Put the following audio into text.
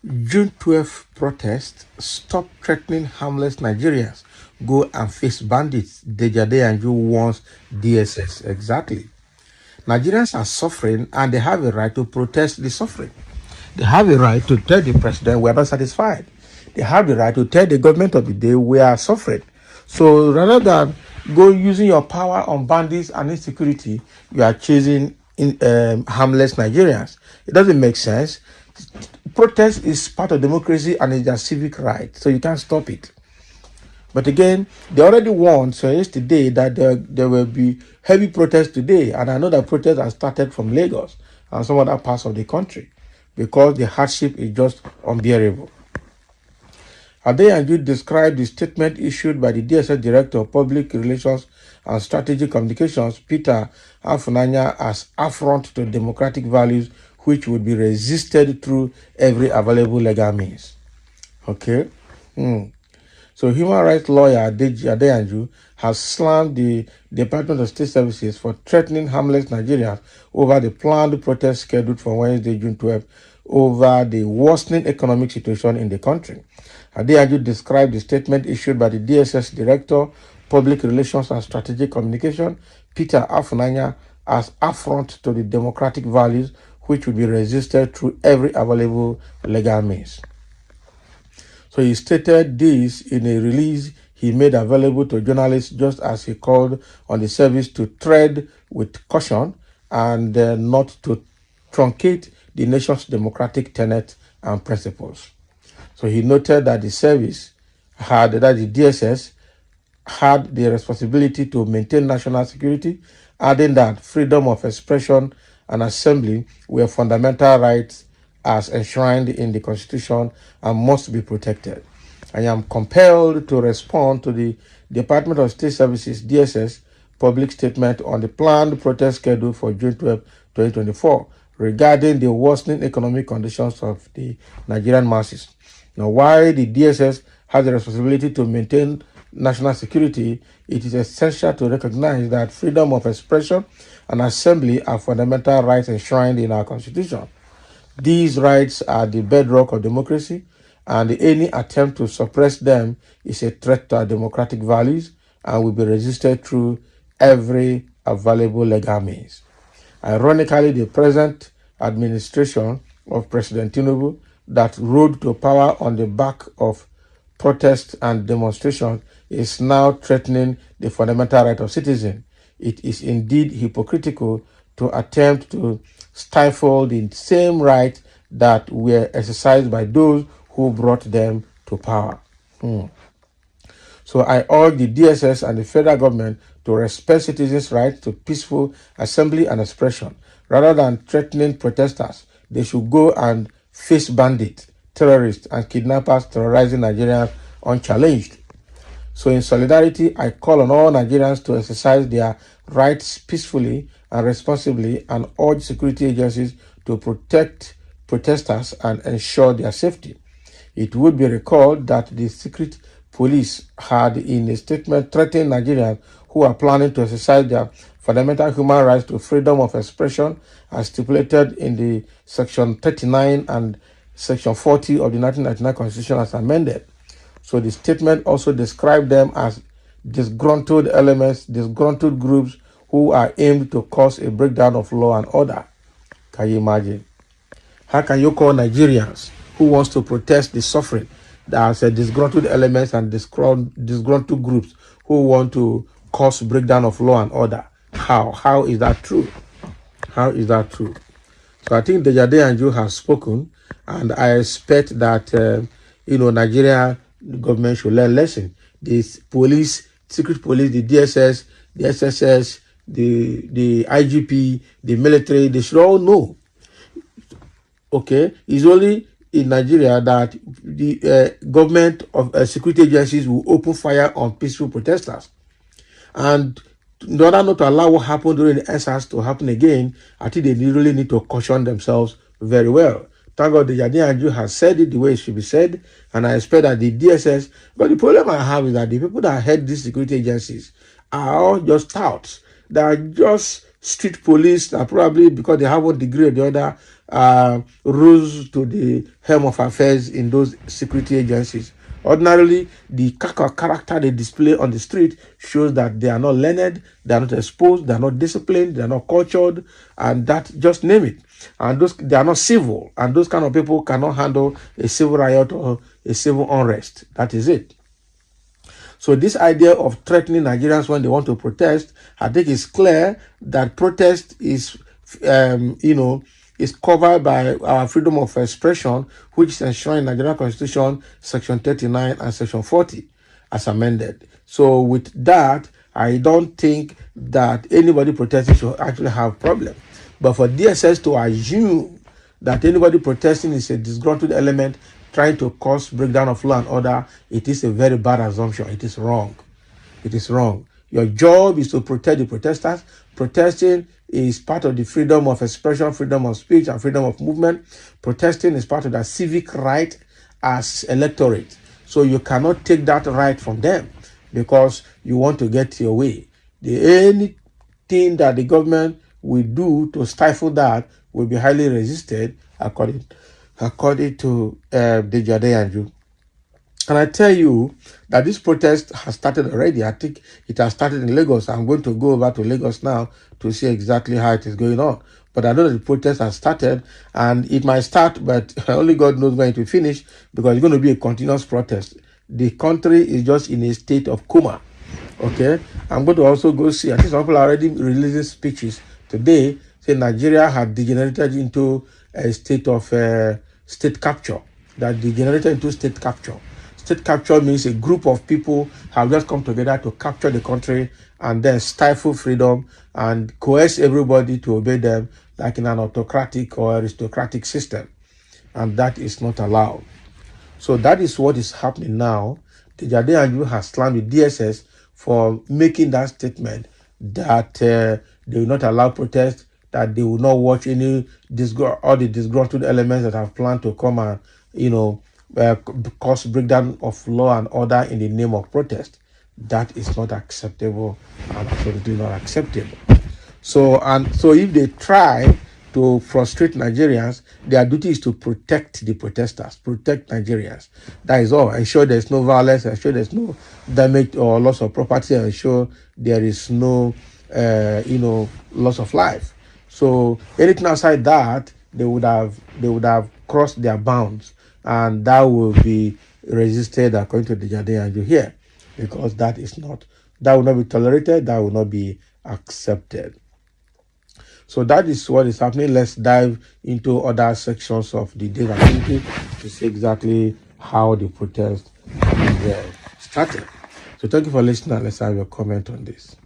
June 12th protest, stop threatening harmless Nigerians. Go and face bandits. Deji warns DSS. Exactly. Nigerians are suffering and they have a right to protest the suffering. They have a right to tell the president we are not satisfied. They have the right to tell the government of the day we are suffering. So rather than go using your power on bandits and insecurity, you are chasing harmless Nigerians. It doesn't make sense. Protest is part of democracy and it's a civic right, so you can't stop it. But again, they already warned yesterday that there will be heavy protests today, and I know that protests have started from Lagos and some other parts of the country because the hardship is just unbearable. Àtèn described the statement issued by the DSS Director of Public Relations and Strategic Communications, Peter Afunanya, as affront to democratic values which would be resisted through every available legal means. Okay? So human rights lawyer Deji has slammed the Department of State Services for threatening harmless Nigerians over the planned protest scheduled for Wednesday, June 12th, over the worsening economic situation in the country. Àtèn described the statement issued by the DSS Director, Public Relations and Strategic Communication, Peter Afunanya, as affront to the democratic values which would be resisted through every available legal means. So he stated this in a release he made available to journalists just as he called on the service to tread with caution and not to truncate the nation's democratic tenets and principles. So he noted that the DSS had the responsibility to maintain national security, adding that freedom of expression and assembly were fundamental rights as enshrined in the Constitution and must be protected. I am compelled to respond to the Department of State Services DSS public statement on the planned protest schedule for June 12, 2024 regarding the worsening economic conditions of the Nigerian masses. Now, while the DSS has the responsibility to maintain national security, it is essential to recognize that freedom of expression and assembly are fundamental rights enshrined in our Constitution. These rights are the bedrock of democracy, and any attempt to suppress them is a threat to our democratic values and will be resisted through every available legal means. Ironically, the present administration of President Tinubu that rode to power on the back of protests and demonstrations is now threatening the fundamental right of citizens. It is indeed hypocritical to attempt to stifle the same rights that were exercised by those who brought them to power. So I urge the DSS and the federal government to respect citizens' rights to peaceful assembly and expression. Rather than threatening protesters, they should go and face bandits, terrorists, and kidnappers terrorizing Nigerians unchallenged. So in solidarity, I call on all Nigerians to exercise their rights peacefully and responsibly and urge security agencies to protect protesters and ensure their safety. It would be recalled that the secret police had in a statement threatened Nigerians who are planning to exercise their fundamental human rights to freedom of expression as stipulated in the Section 39 and Section 40 of the 1999 Constitution as amended. So the statement also described them as disgruntled elements, disgruntled groups who are aimed to cause a breakdown of law and order. Can you imagine? How can you call Nigerians who wants to protest the suffering as disgruntled elements and disgruntled groups who want to cause breakdown of law and order? How is that true? How is that true? So I think Deji has spoken, and I expect that Nigeria government should learn lesson. This police, secret police, the DSS, the SSS, the IGP, the military, they should all know. Okay, it's only in Nigeria that the government of security agencies will open fire on peaceful protesters. And in order not to allow what happened during the SARS to happen again, I think they really need to caution themselves very well. Thank God Deji has said it the way it should be said, and I expect that the DSS, but the problem I have is that the people that head these security agencies are all just touts. They are just street police that probably, because they have one degree or the other, rose to the helm of affairs in those security agencies. Ordinarily, the character they display on the street shows that they are not learned, they are not exposed, they are not disciplined, they are not cultured, and that, just name it. And those, they are not civil, and those kind of people cannot handle a civil riot or a civil unrest. That is it. So this idea of threatening Nigerians when they want to protest, I think it's clear that protest is, is covered by our freedom of expression, which is enshrined in Nigerian Constitution, Section 39 and Section 40, as amended. So with that, I don't think that anybody protesting should actually have a problem. But for DSS to assume that anybody protesting is a disgruntled element trying to cause breakdown of law and order, it is a very bad assumption. It is wrong. It is wrong. Your job is to protect the protesters. Protesting is part of the freedom of expression, freedom of speech, and freedom of movement. Protesting is part of the civic right as electorate. So you cannot take that right from them because you want to get your way. Anything that the government will do to stifle that will be highly resisted, according to Deji. And I tell you that this protest has started already. I think it has started in Lagos. I'm going to go over to Lagos now to see exactly how it is going on. But I know that the protest has started, and it might start, but only God knows when it will finish, because it's going to be a continuous protest. The country is just in a state of coma. Okay, I'm going to also go see. I think some people are already releasing speeches today saying Nigeria had degenerated into a state of state capture. That degenerated into state capture. State capture means a group of people have just come together to capture the country and then stifle freedom and coerce everybody to obey them, like in an autocratic or aristocratic system. And that is not allowed. So that is what is happening now. Deji has slammed the DSS for making that statement that they will not allow protest, that they will not watch all the disgruntled elements that have planned to come and, cause breakdown of law and order in the name of protest. That is not acceptable and absolutely not acceptable. So if they try to frustrate Nigerians, their duty is to protect the protesters, protect Nigerians. That is all. Ensure there's no violence, ensure there's no damage or loss of property, ensure there is no, loss of life. So anything outside that, they would have crossed their bounds, and that will be resisted according to Deji here, because that will not be tolerated, that will not be accepted. So that is what is happening. Let's dive into other sections of the day's activity to see exactly how the protest is started. So thank you for listening. Let's have your comment on this.